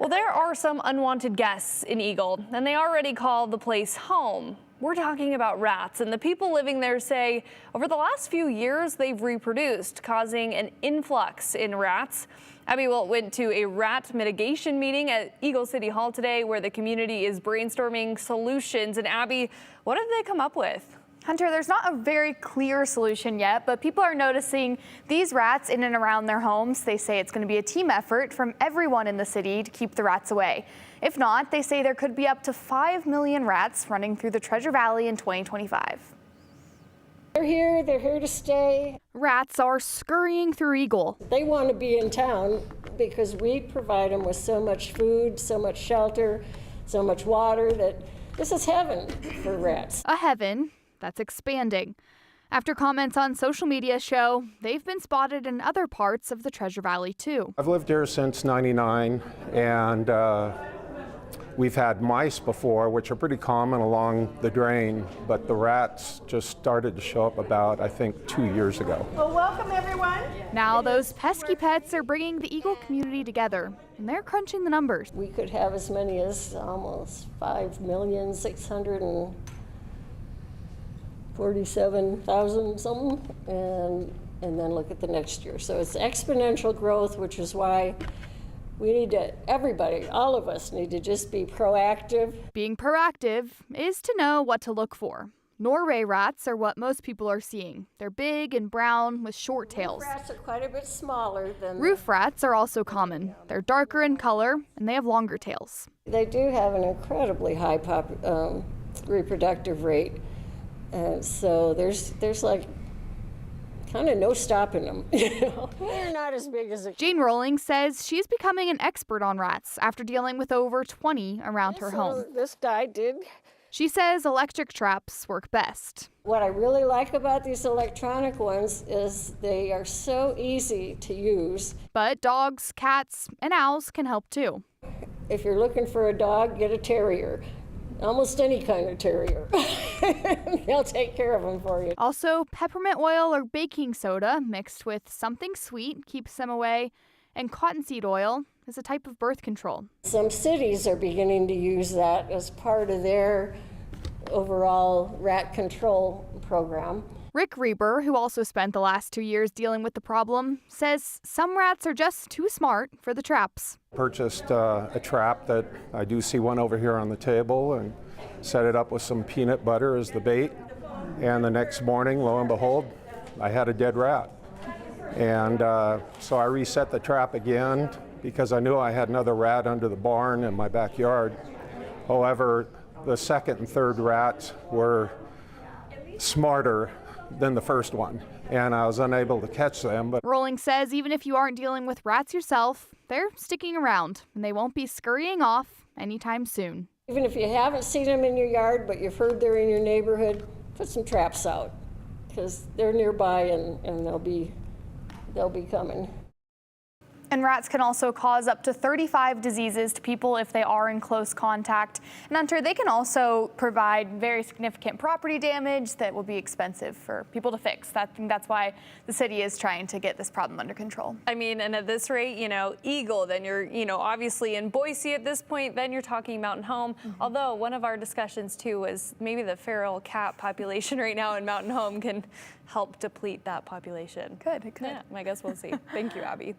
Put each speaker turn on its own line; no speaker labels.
Well, there are some unwanted guests in Eagle, and they already call the place home. We're talking about rats, and the people living there say over the last few years they've reproduced, causing an influx in rats. Abby Wilt went to a rat mitigation meeting at Eagle City Hall today where the community is brainstorming solutions. And Abby, what have they come up with?
Hunter, there's not a very clear solution yet, but people are noticing these rats in and around their homes. They say it's going to be a team effort from everyone in the city to keep the rats away. If not, they say there could be up to 5 million rats running through the Treasure Valley in 2025.
They're here to stay.
Rats are scurrying through Eagle.
They want to be in town because we provide them with so much food, so much shelter, so much water that this is heaven for rats.
A heaven that's expanding. After comments on social media show they've been spotted in other parts of the Treasure Valley too.
I've lived here since '99, and we've had mice before, which are pretty common along the drain, but the rats just started to show up about, I think, 2 years ago.
Well, welcome everyone.
Now those pesky pets are bringing the Eagle community together, and they're crunching the numbers.
We could have as many as almost 5,647,000 something, and then look at the next year. So it's exponential growth, which is why we need to, everybody, all of us need to just be proactive.
Being proactive is to know what to look for. Norway rats are what most people are seeing. They're big and brown with short tails.
Rats are quite a bit smaller than
Roof rats are also common. They're darker in color and they have longer tails.
They do have an incredibly high reproductive rate. So there's like kind of no stopping them. They're not as big as
Jane Rowling says she's becoming an expert on rats after dealing with over 20 around her home.
This guy did.
She says electric traps work best.
What I really like about these electronic ones is they are so easy to use.
But dogs, cats, and owls can help too.
If you're looking for a dog, get a terrier. Almost any kind of terrier. They'll take care of them for you.
Also, peppermint oil or baking soda mixed with something sweet keeps them away, and cottonseed oil is a type of birth control.
Some cities are beginning to use that as part of their overall rat control program.
Rick Reber, who also spent the last 2 years dealing with the problem, says some rats are just too smart for the traps.
Purchased a trap that I do see one over here on the table and set it up with some peanut butter as the bait. And the next morning, lo and behold, I had a dead rat. And so I reset the trap again because I knew I had another rat under the barn in my backyard. However, the second and third rats were smarter than the first one, and I was unable to catch them. But
Rowling says even if you aren't dealing with rats yourself, they're sticking around, and they won't be scurrying off anytime soon.
Even if you haven't seen them in your yard, but you've heard they're in your neighborhood, put some traps out, because they're nearby and they'll be coming.
And rats can also cause up to 35 diseases to people if they are in close contact. And Hunter, they can also provide very significant property damage that will be expensive for people to fix. That's why the city is trying to get this problem under control.
I mean, and at this rate, Eagle, then you're, obviously in Boise at this point, then you're talking Mountain Home. Although one of our discussions too was maybe the feral cat population right now in Mountain Home can help deplete that population.
It could.
Yeah, I guess we'll see. Thank you, Abby.